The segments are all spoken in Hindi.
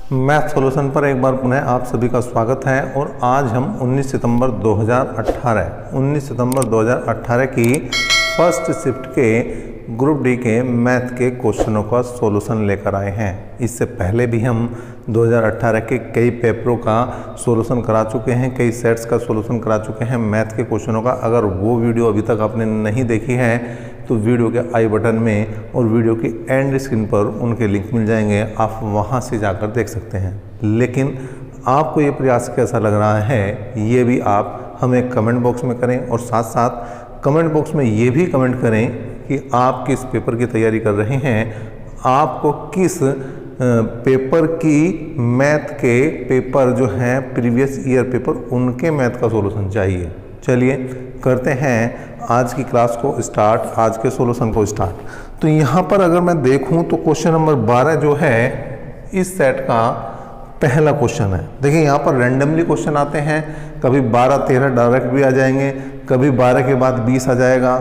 मैथ सॉल्यूशन पर एक बार पुनः आप सभी का स्वागत है। और आज हम 19 सितंबर 2018 की फर्स्ट शिफ्ट के ग्रुप डी के मैथ के क्वेश्चनों का सॉल्यूशन लेकर आए हैं। इससे पहले भी हम 2018 के कई पेपरों का सॉल्यूशन करा चुके हैं, कई सेट्स का सॉल्यूशन करा चुके हैं मैथ के क्वेश्चनों का। अगर वो वीडियो अभी तक आपने नहीं देखी है तो वीडियो के आई बटन में और वीडियो की एंड स्क्रीन पर उनके लिंक मिल जाएंगे, आप वहां से जाकर देख सकते हैं। लेकिन आपको ये प्रयास कैसा लग रहा है ये भी आप हमें कमेंट बॉक्स में करें, और साथ साथ कमेंट बॉक्स में ये भी कमेंट करें कि आप किस पेपर की तैयारी कर रहे हैं, आपको किस पेपर की मैथ के पेपर जो हैं प्रीवियस ईयर पेपर उनके मैथ का सॉल्यूशन चाहिए। चलिए करते हैं आज की क्लास को स्टार्ट, आज के सॉल्यूशन को स्टार्ट। तो यहाँ पर अगर मैं देखूँ तो क्वेश्चन नंबर 12 जो है इस सेट का पहला क्वेश्चन है। देखिए यहाँ पर रैंडमली क्वेश्चन आते हैं, कभी 12, 13 डायरेक्ट भी आ जाएंगे, कभी 12 के बाद 20 आ जाएगा,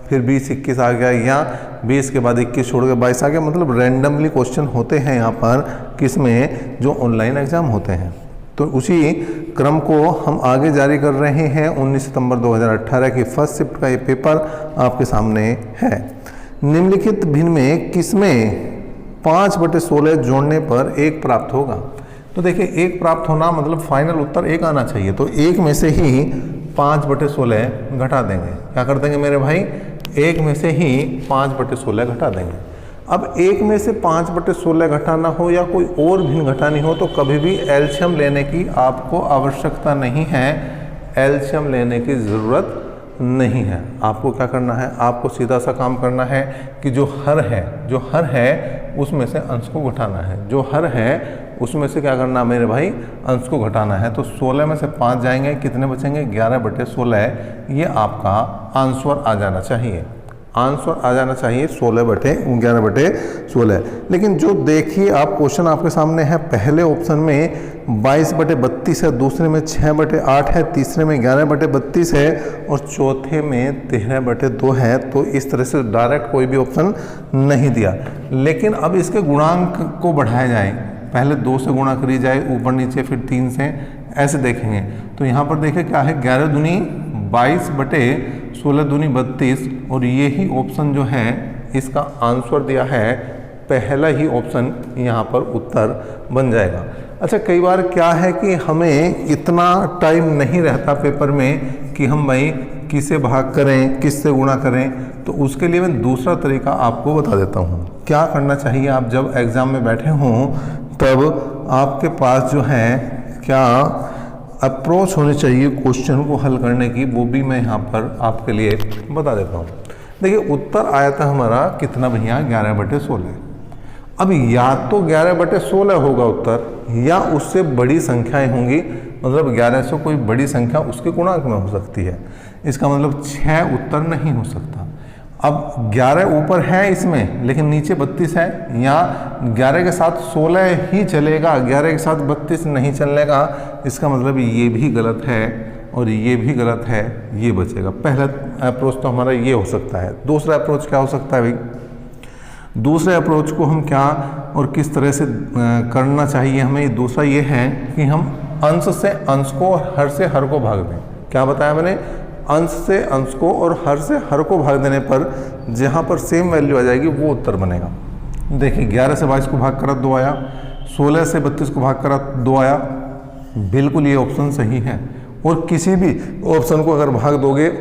फिर 20, 21 आ गया, या 20 के बाद 21 छोड़ के 22 आ गया। मतलब रैंडमली क्वेश्चन होते हैं यहाँ पर किसमें, जो ऑनलाइन एग्जाम होते हैं। तो उसी क्रम को हम आगे जारी कर रहे हैं। 19 सितंबर 2018 की फर्स्ट शिफ्ट का ये पेपर आपके सामने है। निम्नलिखित भिन्न में किसमें 5/16 जोड़ने पर 1 प्राप्त होगा। तो देखिए 1 प्राप्त होना मतलब फाइनल उत्तर 1 आना चाहिए। तो 1 में से ही 5/16 घटा देंगे। क्या कर देंगे मेरे भाई, 1 में से ही 5/16 घटा देंगे। अब 1 में से 5/16 घटाना हो या कोई और भिन्न घटानी हो तो कभी भी एलसीएम लेने की आपको आवश्यकता नहीं है, एलसीएम लेने की ज़रूरत नहीं है। आपको क्या करना है, आपको सीधा सा काम करना है कि जो हर है उसमें से अंश को घटाना है। जो हर है उसमें से क्या करना मेरे भाई, अंश को घटाना है। तो 16 में से 5 जाएंगे, कितने बचेंगे, 11/16। ये आपका आंसर आ जाना चाहिए, आंसर आ जाना चाहिए 11/16। लेकिन जो देखिए आप क्वेश्चन आपके सामने है, पहले ऑप्शन में 22/32 है, दूसरे में 6/8 है, तीसरे में 11/32 है और चौथे में 13/2 है। तो इस तरह से डायरेक्ट कोई भी ऑप्शन नहीं दिया। लेकिन अब इसके गुणांक को बढ़ाया जाए, पहले 2 से गुणा करी जाए ऊपर नीचे, फिर 3 से, ऐसे देखेंगे। तो यहाँ पर देखिए क्या है, 11 दूनी 22/16 दूनी 32, और ये ही ऑप्शन जो है इसका आंसर दिया है, पहला ही ऑप्शन यहाँ पर उत्तर बन जाएगा। अच्छा, कई बार क्या है कि हमें इतना टाइम नहीं रहता पेपर में कि हम भाई किससे भाग करें, किससे गुणा करें। तो उसके लिए मैं दूसरा तरीका आपको बता देता हूँ। क्या करना चाहिए, आप जब एग्ज़ाम में बैठे हों तब आपके पास जो है क्या अप्रोच होनी चाहिए क्वेश्चन को हल करने की, वो भी मैं यहाँ पर आपके लिए बता देता हूँ। देखिए उत्तर आया था हमारा कितना भैया, 11/16। अब या तो 11/16 होगा उत्तर, या उससे बड़ी संख्याएं होंगी, मतलब 11 से कोई बड़ी संख्या उसके गुणांक में हो सकती है। इसका मतलब 6 उत्तर नहीं हो सकता। अब 11 ऊपर है इसमें, लेकिन नीचे 32 है, या 11 के साथ 16 ही चलेगा, 11 के साथ 32 नहीं चलेगा। इसका मतलब ये भी गलत है और ये भी गलत है, ये बचेगा। पहला अप्रोच तो हमारा ये हो सकता है। दूसरा अप्रोच क्या हो सकता है भाई, दूसरे अप्रोच को हम क्या और किस तरह से करना चाहिए हमें, दूसरा ये है कि हम अंश से अंश को और हर से हर को भाग दें। क्या बताया मैंने, अंश से अंश को और हर से हर को भाग देने पर जहाँ पर सेम वैल्यू आ जाएगी वो उत्तर बनेगा। देखिए 11 से 22 को भाग करा 2 आया, 16 से 32 को भाग करा 2 आया। बिल्कुल ये ऑप्शन सही है। और किसी भी ऑप्शन को अगर भाग दोगे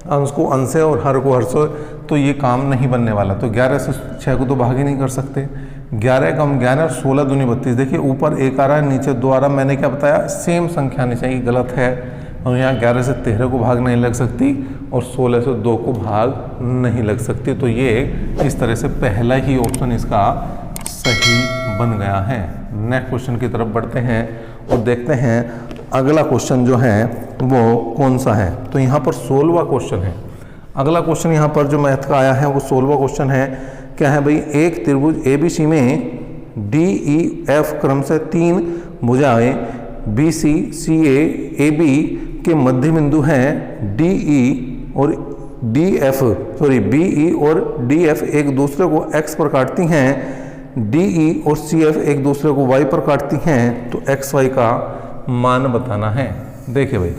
अंश को अंश से और हर को हर से, तो ये काम नहीं बनने वाला। तो 11 से 6 को तो भाग ही नहीं कर सकते। 11 कम 11 और 16 दूनी 32। देखिए ऊपर 1 आ रहा है, नीचे 2 आ रहा है। मैंने क्या बताया, सेम संख्या आनी चाहिए, गलत है। और यहाँ 11 से 13 को भाग नहीं लग सकती और 16 से 2 को भाग नहीं लग सकती। तो ये इस तरह से पहला ही ऑप्शन इसका सही बन गया है। नेक्स्ट क्वेश्चन की तरफ बढ़ते हैं और देखते हैं अगला क्वेश्चन जो है वो कौन सा है। तो यहाँ पर 16वां क्वेश्चन है। अगला क्वेश्चन यहाँ पर जो मैथ का आया है वो 16वां क्वेश्चन है। क्या है भाई, एक त्रिभुज ABC में DEF क्रम से 3 भुजाएं BC CA AB के मध्य बिंदु हैं BE और DF एक दूसरे को X पर काटती हैं। DE और CF एक दूसरे को y पर काटती हैं तो XY का मान बताना है। देखिए भाई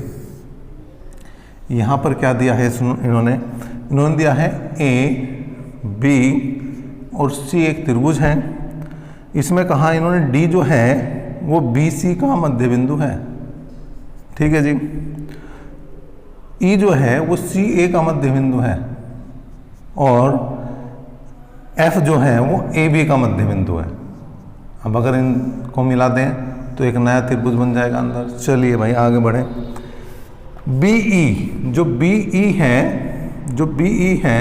यहाँ पर क्या दिया है इन्होंने दिया है A, B और C एक त्रिभुज है। इसमें कहा इन्होंने D जो है वो BC का मध्य बिंदु है, ठीक है जी। E जो है वो CA का मध्य बिंदु है और F जो है वो AB का मध्य बिंदु है। अब अगर इनको मिला दें तो एक नया त्रिभुज बन जाएगा अंदर। चलिए भाई आगे बढ़े। BE जो BE है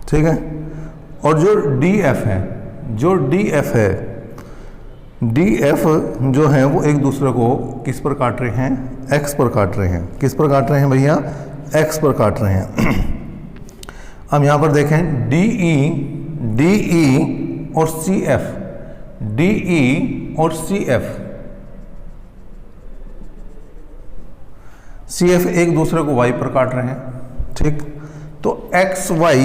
ठीक है, और जो DF है DF जो है वो एक दूसरे को किस पर काट रहे हैं? X पर काट रहे हैं। किस पर काट रहे हैं भैया? X पर काट रहे हैं। अब यहाँ पर देखें DE और CF एक दूसरे को y पर काट रहे हैं, ठीक। तो XY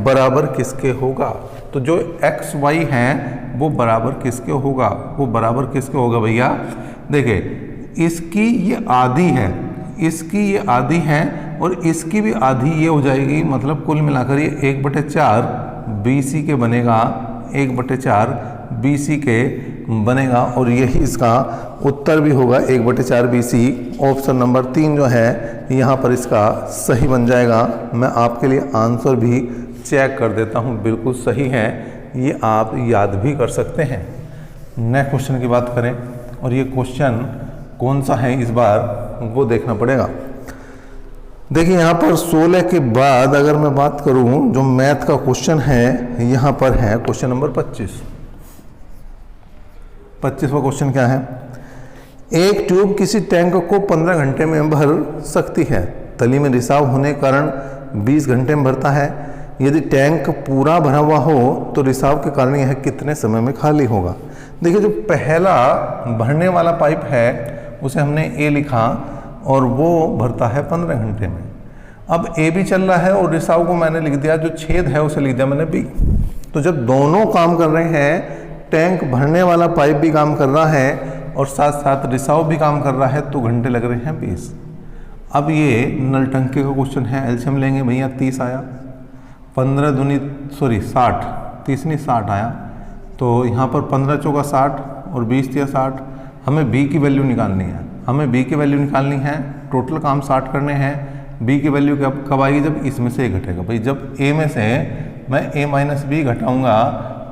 बराबर किसके होगा? तो जो XY है वो बराबर किसके होगा? वो बराबर किसके होगा भैया? देखिए इसकी ये आधी है, इसकी ये आधी है और इसकी भी आधी ये हो जाएगी, मतलब कुल मिलाकर ये 1/4 BC के बनेगा, 1/4 BC के बनेगा और यही इसका उत्तर भी होगा 1/4 BC। ऑप्शन नंबर 3 जो है यहाँ पर इसका सही बन जाएगा। मैं आपके लिए आंसर भी चेक कर देता हूँ, बिल्कुल सही है, ये आप याद भी कर सकते हैं। नेक्स्ट क्वेश्चन की बात करें और ये क्वेश्चन कौन सा है इस बार वो देखना पड़ेगा। देखिए यहाँ पर 16 के बाद अगर मैं बात करूँ जो मैथ का क्वेश्चन है यहाँ पर है क्वेश्चन नंबर 25। 25वां क्वेश्चन क्या है? एक ट्यूब किसी टैंक को 15 घंटे में भर सकती है। तली में रिसाव होने के कारण 20 घंटे में भरता है। यदि टैंक पूरा भरा हुआ हो तो रिसाव के कारण यह कितने समय में खाली होगा? देखिए जो पहला भरने वाला पाइप है उसे हमने A लिखा और वो भरता है 15 घंटे में। अब A भी चल रहा है और रिसाव को मैंने लिख दिया, जो छेद है उसे लिख दिया मैंने B। तो जब दोनों काम कर रहे हैं, टैंक भरने वाला पाइप भी काम कर रहा है और साथ साथ रिसाव भी काम कर रहा है, तो घंटे लग रहे हैं 20। अब ये नल टंकी का क्वेश्चन है, एलसीएम लेंगे भैया 30 आया, 15 दूनी 60, 30 नहीं 60 आया। तो यहाँ पर 15 चौका 60 और 20 तिया 60। हमें B की वैल्यू निकालनी है, हमें B की वैल्यू निकालनी है। टोटल काम 60 करने हैं। B की वैल्यू कब आएगी? जब इसमें से A घटेगा। भाई जब A में से मैं A - B घटाऊंगा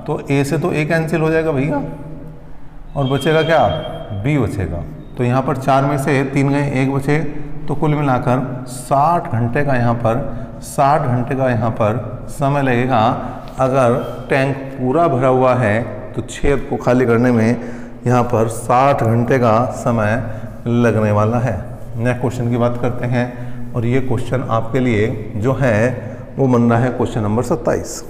तो A से तो A कैंसिल हो जाएगा भैया और बचेगा क्या? B बचेगा। तो यहाँ पर 4 में से 3 गए, 1 बचे, तो कुल मिलाकर 60 घंटे का यहाँ पर समय लगेगा। अगर टैंक पूरा भरा हुआ है तो छेद को खाली करने में यहाँ पर 60 घंटे का समय लगने वाला है। नेक्स्ट क्वेश्चन की बात करते हैं और ये क्वेश्चन आपके लिए जो है वो बन रहा है क्वेश्चन नंबर 27।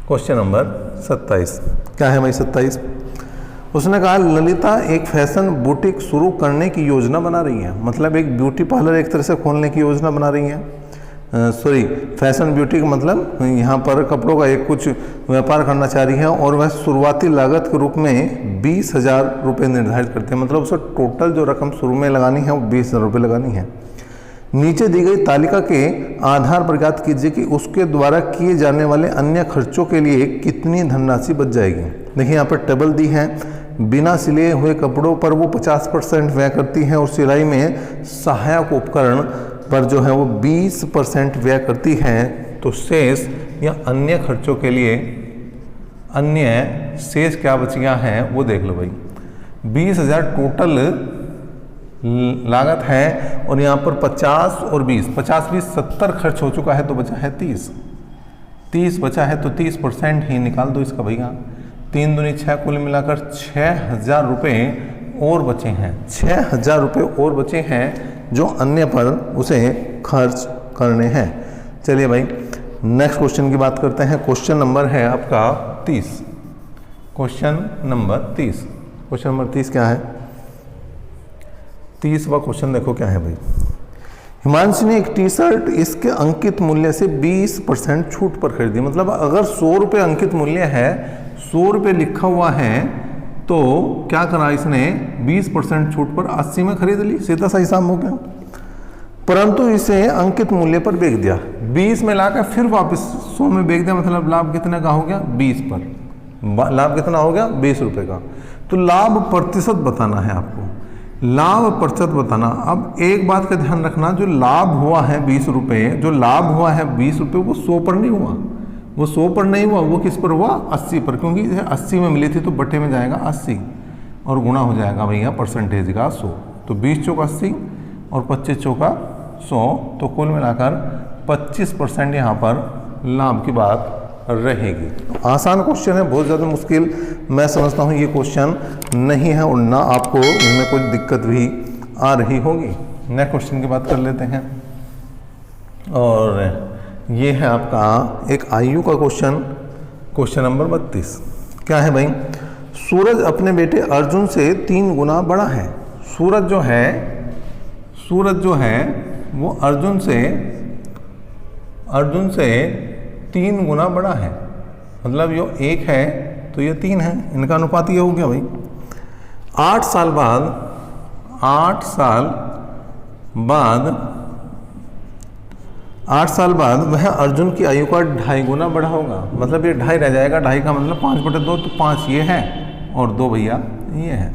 क्वेश्चन नंबर 27 क्या है भाई? 27 उसने कहा ललिता एक फैशन बुटीक शुरू करने की योजना बना रही है। मतलब एक ब्यूटी पार्लर एक तरह से खोलने की योजना बना रही है। फैशन ब्यूटी का मतलब यहाँ पर कपड़ों का एक कुछ व्यापार करना चाह रही है और वह शुरुआती लागत के रूप में 20,000 रुपये निर्धारित करते हैं। मतलब उसे टोटल जो रकम शुरू में लगानी है वो 20,000 रुपये लगानी है। नीचे दी गई तालिका के आधार पर ज्ञात कीजिए कि उसके द्वारा किए जाने वाले अन्य खर्चों के लिए कितनी धनराशि बच जाएगी। देखिए यहाँ पर टेबल दी है। बिना सिले हुए कपड़ों पर वो 50% व्यय करती है और सिलाई में सहायक उपकरण पर जो है वो 20% व्यय करती है। तो शेष या अन्य खर्चों के लिए अन्य शेष क्या बच गया है वो देख लो भाई। 20,000 टोटल लागत है और यहाँ पर 50 और 20, 50 20 70 खर्च हो चुका है तो बचा है 30 बचा है तो 30% ही निकाल दो इसका भैया। 3 दूनी 6, कुल मिलाकर 6,000 रुपये और बचे हैं। 6,000 रुपये और बचे हैं जो अन्य पर उसे खर्च करने हैं। चलिए भाई नेक्स्ट क्वेश्चन की बात करते हैं। क्वेश्चन नंबर है आपका 30। क्वेश्चन नंबर 30 क्या है? 30वां क्वेश्चन देखो क्या है भाई। हिमांशु ने एक टी शर्ट इसके अंकित मूल्य से 20% छूट पर खरीदी। मतलब अगर 100 रुपये अंकित मूल्य है, 100 रुपये लिखा हुआ है, तो क्या करा इसने 20% छूट पर 80 में खरीद ली। सीधा सा हिसाब हो गया। परंतु इसे अंकित मूल्य पर बेच दिया, 20 में लाकर फिर वापस 100 में बेच दिया। मतलब लाभ कितने का हो गया? 20 पर। लाभ कितना हो गया? 20 रुपये का। तो लाभ प्रतिशत बताना है आपको, लाभ प्रतिशत बताना। अब एक बात का ध्यान रखना, जो लाभ हुआ है 20 रुपये, जो लाभ हुआ है 20 रुपये, वो 100 पर नहीं हुआ, वो 100 पर नहीं हुआ, वो किस पर हुआ? 80 पर। क्योंकि 80 में मिली थी तो बट्टे में जाएगा 80 और गुणा हो जाएगा भैया परसेंटेज का 100। तो 20 चौका 80 और 25 चौका 100, तो कुल मिलाकर 25% यहाँ पर लाभ की बात रहेगी। आसान क्वेश्चन है, बहुत ज़्यादा मुश्किल मैं समझता हूँ ये क्वेश्चन नहीं है, और ना आपको इनमें कुछ दिक्कत भी आ रही होगी। नेक्स्ट क्वेश्चन की बात कर लेते हैं, और ये है आपका एक आयु का क्वेश्चन, क्वेश्चन नंबर 32। क्या है भाई? सूरज अपने बेटे अर्जुन से 3 गुना बड़ा है। सूरज जो है वो अर्जुन से 3 गुना बड़ा है। मतलब ये 1 है तो ये 3 है, इनका अनुपात ये हो गया भाई। 8 साल बाद वह अर्जुन की आयु का 2.5 गुना बड़ा होगा। मतलब ये 2.5 रह जाएगा, 2.5 का मतलब 5/2, तो 5 ये है और 2 भैया ये है।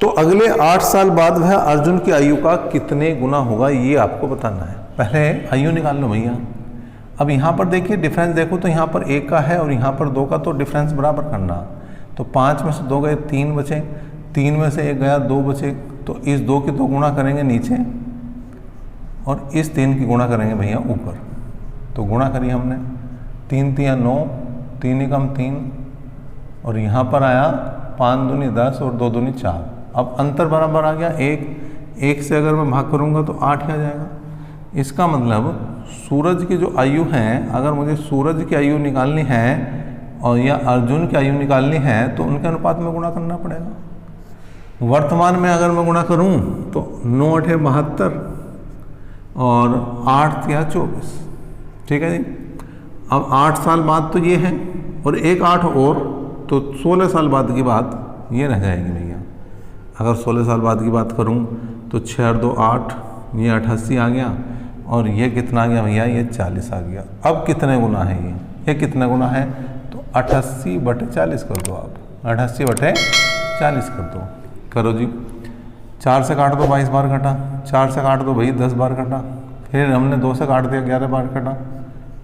तो अगले 8 साल बाद वह अर्जुन की आयु का कितने गुना होगा, ये आपको बताना है। पहले आयु निकाल लो भैया। अब यहाँ पर देखिए डिफरेंस देखो, तो यहाँ पर 1 का है और यहाँ पर 2 का, तो डिफरेंस बराबर करना। तो 5 में से 2 गए, 3 बचे, 3 में से 1 गया, 2 बचे। तो इस 2 की 2 गुणा करेंगे नीचे और इस 3 की गुणा करेंगे भैया ऊपर। तो गुणा करी हमने, 3 3 9, 3 एकम 3, और यहाँ पर आया 5 दूनी 10 और 2 दूनी 4। अब अंतर बराबर आ गया 1 से अगर मैं भाग करूँगा तो 8 ही आ जाएगा। इसका मतलब सूरज की जो आयु है, अगर मुझे सूरज की आयु निकालनी है और या अर्जुन की आयु निकालनी है तो उनके अनुपात में गुणा करना पड़ेगा। वर्तमान में अगर मैं गुणा करूं तो 9 8 72 और 8 3 24। ठीक है जी। अब 8 साल बाद तो ये है और एक 8 और, तो 16 साल बाद की बात ये रह जाएगी भैया। अगर 16 साल बाद की बात करूं तो 6 और 2 8, ये 88 आ गया और ये कितना आ गया भैया? ये 40 आ गया। अब कितने गुना है ये कितने गुना है? तो 88/40 कर दो आप, 88/40 कर दो। करो जी, 4 से काट दो 22 बार कटा, 4 से काट दो भाई 10 बार कटा, फिर हमने 2 से काट दिया 11 बार कटा,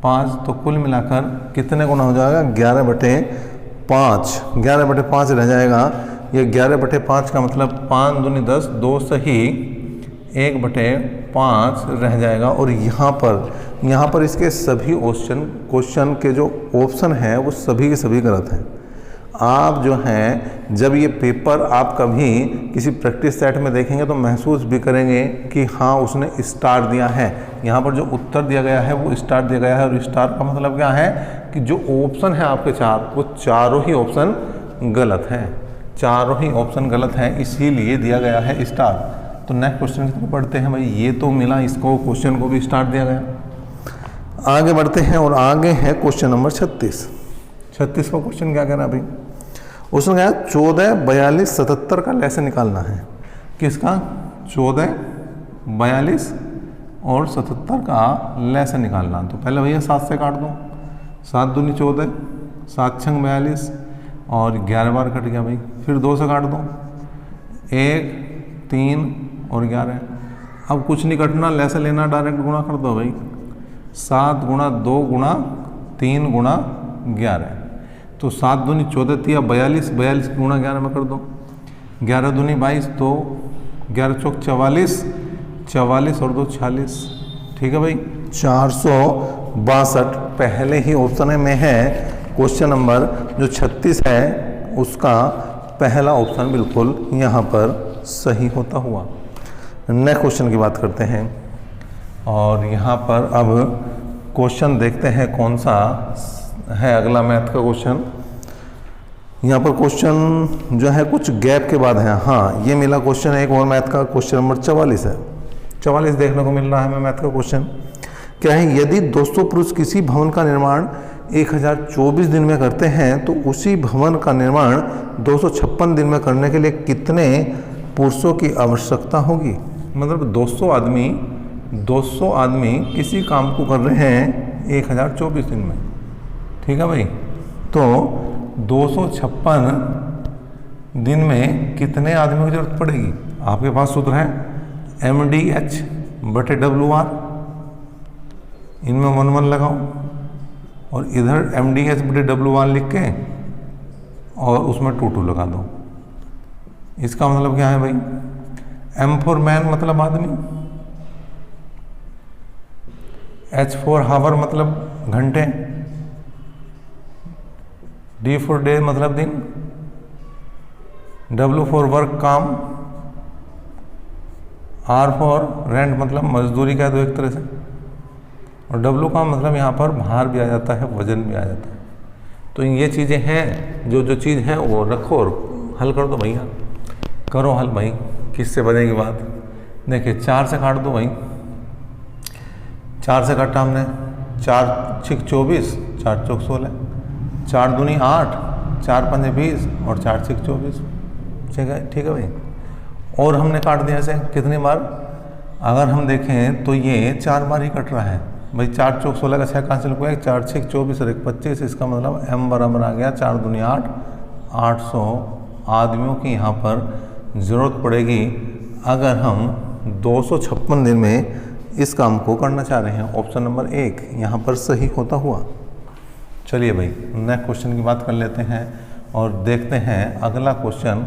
5। तो कुल मिलाकर कितने गुना हो जाएगा? 11/5, 11/5 रह जाएगा। ये 11/5 का मतलब 5 दूनी 10, 2 सही 1/5 रह जाएगा। और यहाँ पर इसके सभी क्वेश्चन के जो ऑप्शन हैं वो सभी के सभी गलत हैं। आप जो हैं जब ये पेपर आप कभी किसी प्रैक्टिस सेट में देखेंगे तो महसूस भी करेंगे कि हाँ उसने स्टार दिया है। यहाँ पर जो उत्तर दिया गया है वो स्टार दिया गया है, और स्टार का मतलब क्या है कि जो ऑप्शन है आपके 4, वो चारों ही ऑप्शन गलत हैं, चारों ही ऑप्शन गलत हैं, इसीलिए दिया गया है स्टार। तो नेक्स्ट क्वेश्चन की तरफ बढ़ते हैं भाई। ये तो मिला, इसको क्वेश्चन को भी स्टार दिया गया। आगे बढ़ते हैं और आगे है क्वेश्चन नंबर 36। 36 का क्वेश्चन क्या कहना भाई? उसने कहा 14 42 77 का लैसे निकालना है। किसका? 14 42 और 77 का लैसे निकालना। तो पहले भैया 7 से काट दो, 7 दूनी 14, 7 छंग 42 और 11 बार कट गया भाई। फिर 2 से काट दो, 1 3 और 11। अब कुछ नहीं कटना, लैसे लेना, डायरेक्ट गुणा कर दो भाई। 7 गुणा 2 गुणा 3 गुणा 11। तो 7 दूनी 14 तिया 42, 42 गुणा 11 में कर दो। 11 दूनी 22, तो 11 चौक 44, 44 और 2 46। ठीक है भाई, 462 पहले ही ऑप्शन में है। क्वेश्चन नंबर जो 36 है उसका पहला ऑप्शन बिल्कुल यहाँ पर सही होता हुआ। नेक्स्ट क्वेश्चन की बात करते हैं, और यहाँ पर अब क्वेश्चन देखते हैं कौन सा है। अगला मैथ का क्वेश्चन यहाँ पर क्वेश्चन जो है कुछ गैप के बाद है। हाँ, ये मिला क्वेश्चन एक और मैथ का, क्वेश्चन नंबर 44 है। 44 देखने को मिल रहा है हमें मैथ का क्वेश्चन। क्या है, यदि 200 पुरुष किसी भवन का निर्माण 1024 दिन में करते हैं तो उसी भवन का निर्माण 256 दिन में करने के लिए कितने पुरुषों की आवश्यकता होगी। मतलब 200 आदमी किसी काम को कर रहे हैं 1024 दिन में, ठीक है भाई। तो 256 दिन में कितने आदमियों की जरूरत पड़ेगी। आपके पास सूत्र है MDH/WR, इनमें 1 1 लगाओ और इधर MDH/WR लिख के और उसमें 2 2 लगा दो। इसका मतलब क्या है भाई, M for मैन मतलब आदमी, H for हावर मतलब घंटे, D for डे मतलब दिन, W for वर्क काम, R for रेंट मतलब मजदूरी कह दो एक तरह से, और W का मतलब यहाँ पर भार भी आ जाता है, वजन भी आ जाता है। तो ये चीज़ें हैं, जो चीज़ है वो रखो और हल कर दो भैया। करो हल भाई, किससे बनेगी बात। देखिए 4 से काट दो भाई, 4 से काटा हमने, 4 6 24, 4 चौक 16, 4 दूनी 8, 4 पंजे 20 और 4 6 24, ठीक है भाई। और हमने काट दिया ऐसे कितनी बार, अगर हम देखें तो ये 4 बार ही कट रहा है भाई। 4 चौक 16 का 6 कहाँ से लुका है, 4 6 24 और 1 25। इसका मतलब M बराबर आ गया 4 दूनी 8, 800 आदमियों की यहाँ पर ज़रूरत पड़ेगी अगर हम 256 दिन में इस काम को करना चाह रहे हैं। ऑप्शन नंबर 1 यहाँ पर सही होता हुआ। चलिए भाई नेक्स्ट क्वेश्चन की बात कर लेते हैं और देखते हैं अगला क्वेश्चन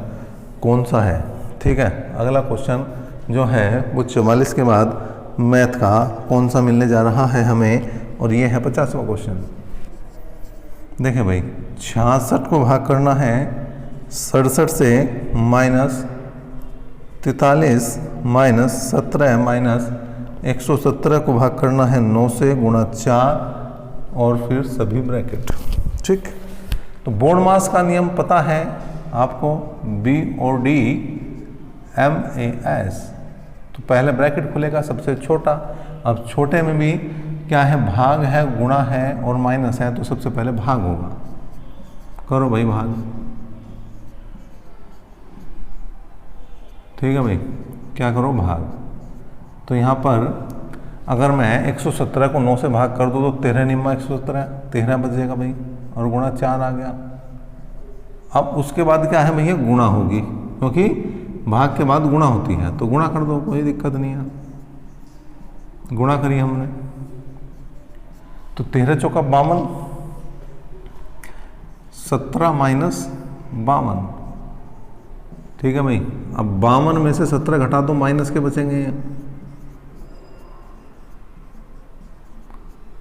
कौन सा है। ठीक है, अगला क्वेश्चन जो है वो 44 के बाद मैथ का कौन सा मिलने जा रहा है हमें, और ये है 50वां क्वेश्चन। देखिए भाई 66 को भाग करना है 67 से, -43 -17 -117 को भाग करना है 9 से गुणा 4 और फिर सभी ब्रैकेट। ठीक, तो बोर्ड मास का नियम पता है आपको, BOD MAS। तो पहले ब्रैकेट खुलेगा सबसे छोटा। अब छोटे में भी क्या है, भाग है, गुणा है और माइनस है, तो सबसे पहले भाग होगा। करो भाई भाग। ठीक है भाई, क्या करो भाग। तो यहाँ पर अगर मैं 117 को 9 से भाग कर दूँ तो 13 निम्मा 117, 13 बचेगा भाई, और गुणा 4 आ गया। अब उसके बाद क्या है भैया, गुणा होगी, क्योंकि भाग के बाद गुणा होती है, तो गुणा कर दो, कोई दिक्कत नहीं है। गुणा करिए हमने, तो 13 चौका 52, 17 -52। ठीक है भाई, अब 52 में से 17 घटा दो, माइनस के बचेंगे।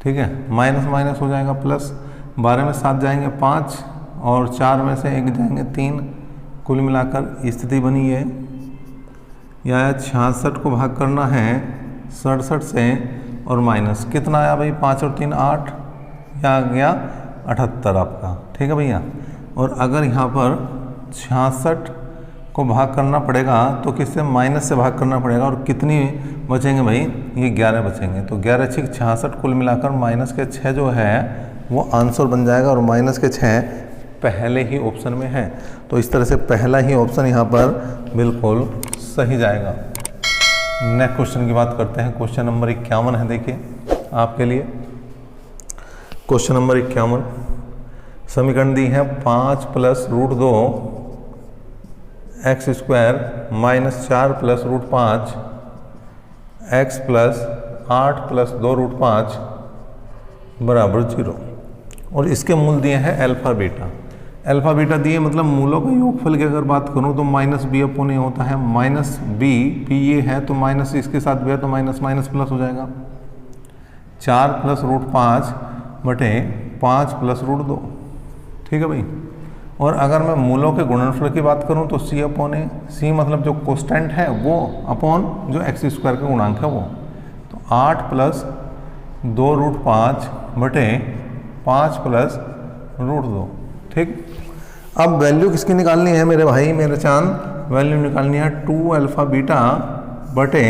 ठीक है, माइनस माइनस हो जाएगा प्लस, 12 में 7 जाएंगे 5 और 4 में से 1 जाएंगे 3, कुल मिलाकर स्थिति बनी है। या 66 को भाग करना है 67 से और माइनस कितना आया भाई, 5 और 3 8, या आ गया 78 आपका। ठीक है भैया, और अगर यहाँ पर 66 को भाग करना पड़ेगा तो किससे, माइनस से भाग करना पड़ेगा, और कितनी बचेंगे भाई, ये 11 बचेंगे। तो 11 6 66 कुल मिलाकर माइनस के 6 जो है वो आंसर बन जाएगा, और माइनस के 6 पहले ही ऑप्शन में है। तो इस तरह से पहला ही ऑप्शन यहाँ पर बिल्कुल सही जाएगा। नेक्स्ट क्वेश्चन की बात करते हैं। क्वेश्चन नंबर 51 है, देखिए आपके लिए क्वेश्चन नंबर 51। समीकरण दी है 5 + √2 x² - 4 + √5 x + 8 + 2 √5 बराबर 0, और इसके मूल दिए हैं अल्फा बीटा। अल्फा बीटा दिए मतलब मूलों का योगफल की अगर बात करूं तो -b/a होता है। -b ये है तो माइनस इसके साथ भी है तो माइनस माइनस प्लस हो जाएगा। 4 + √5 बटे 5 + √2। ठीक है भाई, और अगर मैं मूलों के गुणनफल की बात करूं तो c/a, c मतलब जो कांस्टेंट है वो अपॉन जो x² का गुणांक है वो, तो 8 + 2 √5 बटे 5 + √2। ठीक, अब वैल्यू किसकी निकालनी है मेरे भाई मेरे चांद? वैल्यू निकालनी है 2 अल्फा बीटा बटे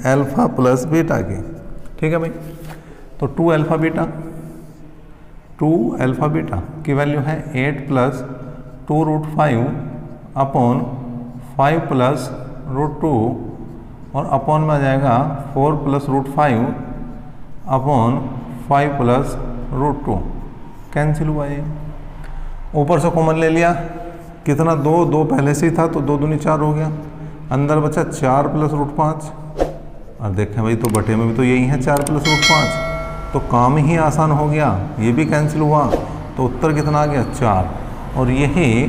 अल्फा प्लस बीटा की। ठीक है भाई, तो 2 अल्फा बीटा की वैल्यू है 8 plus 2 root 5 upon 5 plus root 2 और अपॉन में आ जाएगा 4 plus root 5 upon 5 plus root 2। Cancel हुआ ये, ऊपर से कॉमन ले लिया, कितना 2 पहले से ही था तो 2 दूनी 4 हो गया, अंदर बचा 4 प्लस रूट 5। और देखें भाई तो बटे में भी तो यही है 4 प्लस रूट 5, तो काम ही आसान हो गया, ये भी कैंसिल हुआ, तो उत्तर कितना आ गया 4। और यही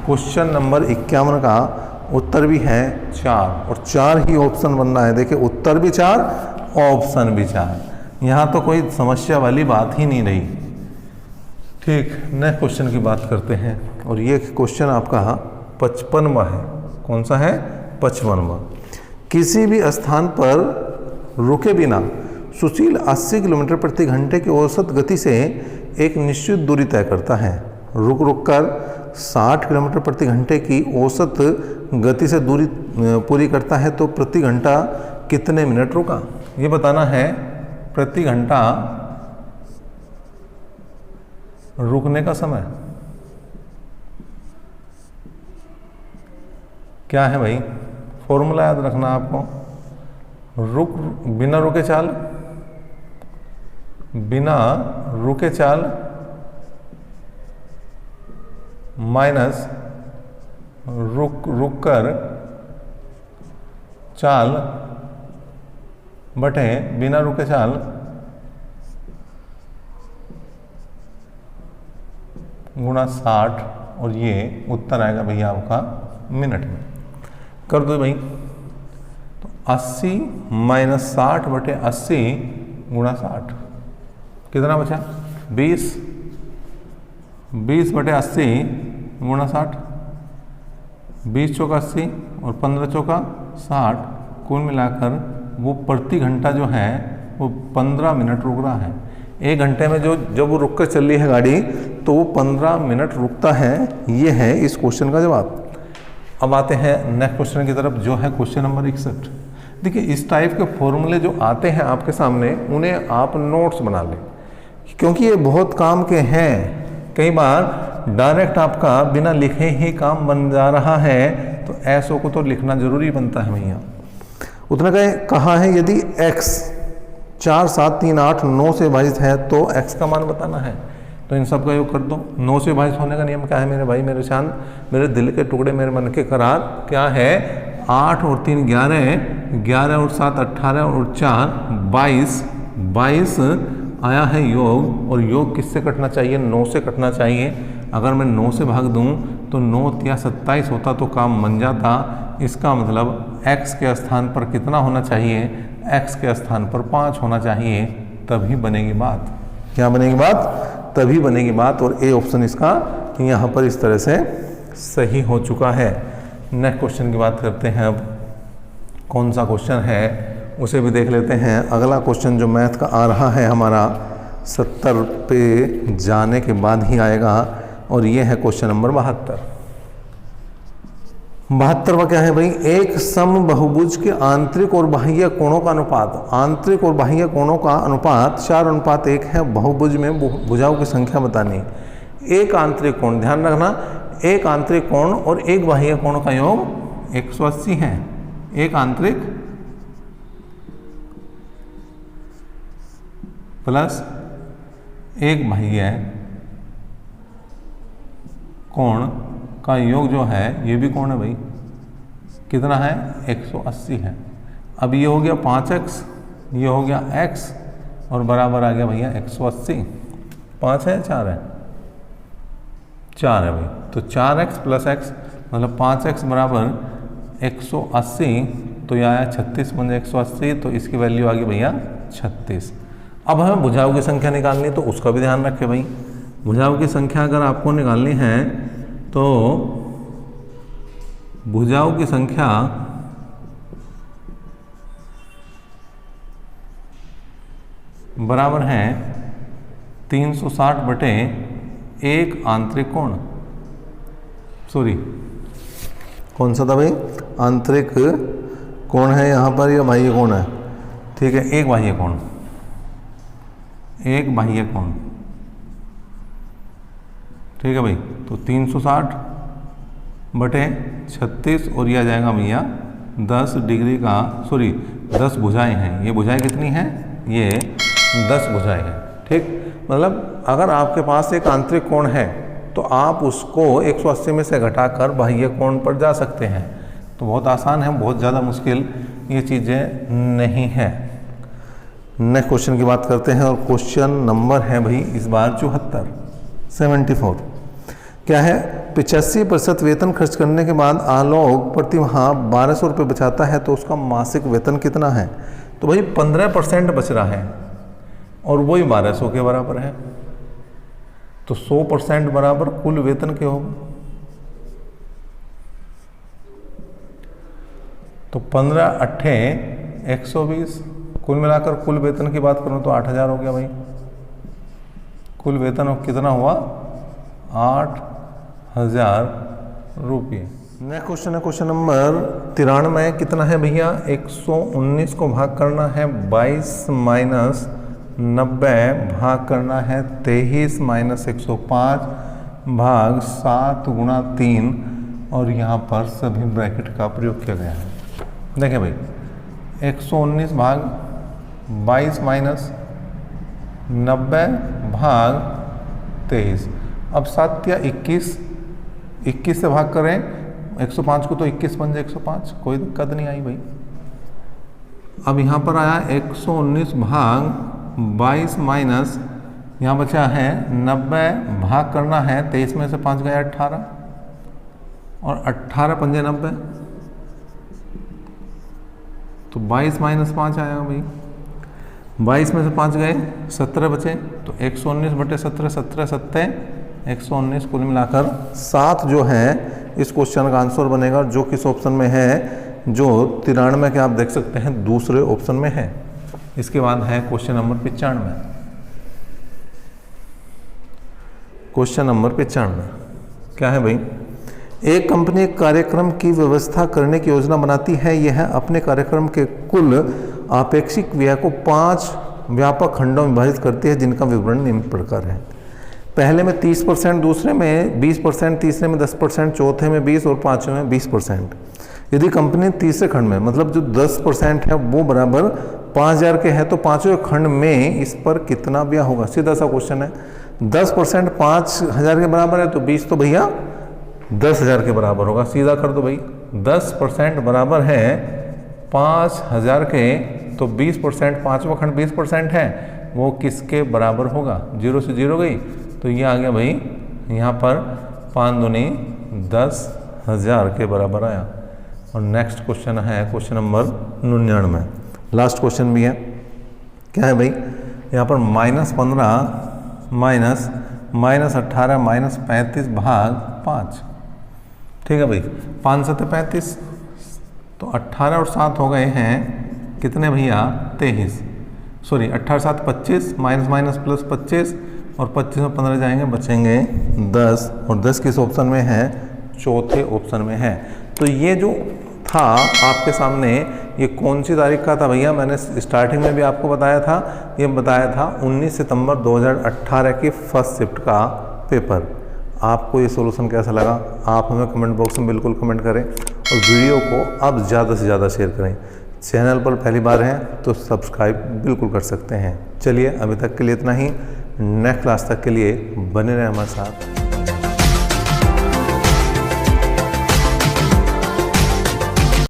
क्वेश्चन नंबर 51 का उत्तर भी है 4, और 4 ही ऑप्शन बनना है। देखिए उत्तर भी 4, ऑप्शन भी 4, यहाँ तो कोई समस्या वाली बात ही नहीं रही। ठीक, नेक्स्ट क्वेश्चन की बात करते हैं, और ये क्वेश्चन आपका 55वां है। कौन सा है? 55वां। किसी भी स्थान पर रुके बिना सुशील 80 किलोमीटर प्रति घंटे की औसत गति से एक निश्चित दूरी तय करता है। रुक रुक कर 60 किलोमीटर प्रति घंटे की औसत गति से दूरी पूरी करता है, तो प्रति घंटा कितने मिनट रुका? ये बताना है प्रति घंटा रुकने का समय क्या है भाई? फॉर्मूला याद रखना आपको, बिना रुके चाल माइनस रुक कर चाल बटे बिना रुके चाल गुणा 60, और ये उत्तर आएगा भैया आपका मिनट में। कर दो भाई, तो 80 माइनस 60 बटे 80 गुणा 60 कितना बचा? 20 बटे 80 गुणा 60, 20 चौका 80 और 15 चौका 60, कुल मिलाकर वो प्रति घंटा जो है वो 15 मिनट रुक रहा है। 1 घंटे में जब वो रुक कर चल रही है गाड़ी तो वो 15 मिनट रुकता है। ये है इस क्वेश्चन का जवाब। अब आते हैं नेक्स्ट क्वेश्चन की तरफ, जो है क्वेश्चन नंबर 61। देखिए इस टाइप के फॉर्मूले जो आते हैं आपके सामने, उन्हें आप नोट्स बना लें, क्योंकि ये बहुत काम के हैं। कई बार डायरेक्ट आपका बिना लिखे ही काम बन जा रहा है, तो ऐसो को तो लिखना जरूरी बनता है भैया। उतना कहा है यदि x 4 7 3 8 9 से विभाजित है तो x का मान बताना है, तो इन सब का योग कर दो। 9 से विभाजित होने का नियम क्या है मेरे भाई मेरे चांद, मेरे दिल के टुकड़े, मेरे मन के करार? क्या है? 8 और 3 11, 11 और 7 18 और 4 22 आया है योग। और योग किससे कटना चाहिए? 9 से कटना चाहिए। अगर मैं 9 से भाग दूं तो 9 या 27 होता तो काम बन जाता। इसका मतलब x के स्थान पर कितना होना चाहिए? x के स्थान पर 5 होना चाहिए, तभी बनेगी बात। क्या बनेगी बात? तभी बनेगी बात। और ए ऑप्शन इसका यहाँ पर इस तरह से सही हो चुका है। नेक्स्ट क्वेश्चन की बात करते हैं। अब कौन सा क्वेश्चन है उसे भी देख लेते हैं। अगला क्वेश्चन जो मैथ का आ रहा है हमारा 70 पे जाने के बाद ही आएगा, और ये है क्वेश्चन नंबर 72। 72वां क्या है भाई? एक समबाहुभुज के आंतरिक और बाह्य कोणों का अनुपात, आंतरिक और बाह्य कोणों का अनुपात 4:1 है। बहुभुज में भुजाओं की संख्या बतानी। एक आंतरिक कोण, ध्यान रखना, एक आंतरिक कोण और एक बाह्य कोण का योग 180 है। एक आंतरिक प्लस एक बाह्य कोण का योग जो है, ये भी कोण है भाई, कितना है? 180 है। अब ये हो गया 5x, ये हो गया x, और बराबर आ गया भैया 180। 5 है 4 है? 4 है भाई। तो 4x प्लस x मतलब 5x बराबर 180, तो यह आया 36 बन 180, तो इसकी वैल्यू आ गई भैया 36। अब हमें भुजाओं की संख्या निकालनी, तो उसका भी ध्यान रखें भाई। भुजाओं की संख्या अगर आपको निकालनी है तो भुजाओं की संख्या बराबर है 360 बटे एक आंतरिक कोण। सॉरी कौन सा था भाई, आंतरिक कोण है यहाँ पर या बाह्य कोण है, ठीक है, एक बाह्य कोण, एक बाह्य कोण, ठीक है भाई। तो 360 बटे 36 और यह आ जाएगा भैया 10 डिग्री का, सॉरी 10 भुजाएं हैं, ये भुजाएं कितनी हैं, ये 10 भुजाएं हैं, ठीक। मतलब अगर आपके पास एक आंतरिक कोण है तो आप उसको 180 में से घटाकर बाह्य कोण पर जा सकते हैं। तो बहुत आसान है, बहुत ज़्यादा मुश्किल ये चीज़ें नहीं है। नेक्स्ट क्वेश्चन की बात करते हैं और क्वेश्चन नंबर है भाई इस बार 74 क्या है, 85% वेतन खर्च करने के बाद आलोक प्रति माह 1200 रुपये बचाता है तो उसका मासिक वेतन कितना है। तो भाई 15% बच रहा है और वही 1200 के बराबर है, तो 100% बराबर कुल वेतन के होगा। तो 15 अट्ठे 120, कुल मिलाकर कुल वेतन की बात करूं तो 8000 हो गया भाई। कुल वेतन कितना हुआ, 8000 रुपये। नेक्स्ट क्वेश्चन है क्वेश्चन नंबर 93, कितना है भैया, 119 को भाग करना है 22 माइनस 90 भाग करना है 23 माइनस 105 भाग 7 गुणा 3 और यहाँ पर सभी ब्रैकेट का प्रयोग किया गया है। देखिए भाई 119 भाग 22 माइनस 90 भाग 23, अब 7 या 21 से भाग करें 105 को तो 21 बन जाए 105, कोई दिक्कत नहीं आई भाई। अब यहाँ पर आया 119 भाग 22 माइनस यहाँ बचा है 90 भाग करना है 23 में से 5 गया 18 और 18 पंजे 90, तो 22 माइनस 5 आएगा भाई। 22 में से 5 गए 17 बचे, तो 119 बटे 17 17 सत्ते 119, कुल मिलाकर 7 जो है इस क्वेश्चन का आंसर बनेगा, जो किस ऑप्शन में है, जो 93 के आप देख सकते हैं दूसरे ऑप्शन में है। इसके बाद है क्वेश्चन नंबर 95। क्वेश्चन नंबर 95 क्या है भाई, एक कंपनी एक कार्यक्रम की व्यवस्था करने की योजना बनाती है। यह अपने कार्यक्रम के कुल आपेक्षिक व्यय को 5 व्यापक खंडों में विभाजित करती है, जिनका विवरण निम्न प्रकार है। पहले में 30%, दूसरे में 20%, तीसरे में 10%, चौथे में 20 और पांचवें में 20%। यदि कंपनी तीसरे खंड में, मतलब जो 10% है वो बराबर 5000 के हैं, तो पांचवें खंड में इस पर कितना व्यय होगा। सीधा सा क्वेश्चन है। 10% 5000 के बराबर है तो 20 तो भैया 10,000 के बराबर होगा। सीधा कर दो भाई, 10% बराबर है 5000 के, तो 20%, पांचवा खंड 20% है, वो किसके बराबर होगा। 0 से 0 गई तो ये आ गया भाई, यहाँ पर 5 दूनी 10,000 के बराबर आया। और नेक्स्ट क्वेश्चन है क्वेश्चन नंबर 99, लास्ट क्वेश्चन भी है। क्या है भाई, यहाँ पर -15 माइनस -18 माइनस 35 भाग 5, ठीक है भाई। 5 7 35, तो 18 और 7 हो गए हैं कितने भैया 23, सॉरी 18 7 25 माइनस माइनस प्लस 25 और 25 में 15 जाएंगे, बचेंगे 10 और 10 किस ऑप्शन में है, चौथे ऑप्शन में है। तो ये जो था आपके सामने, ये कौन सी तारीख का था भैया, मैंने स्टार्टिंग में भी आपको बताया था, ये बताया था 19 सितंबर 2018 की फर्स्ट शिफ्ट का पेपर। आपको ये सॉल्यूशन कैसा लगा, आप हमें कमेंट बॉक्स में बिल्कुल कमेंट करें और वीडियो को अब ज़्यादा से ज़्यादा शेयर करें। चैनल पर पहली बार हैं तो सब्सक्राइब बिल्कुल कर सकते हैं। चलिए अभी तक के लिए इतना ही, नेक्स्ट क्लास तक के लिए बने रहें हमारे साथ।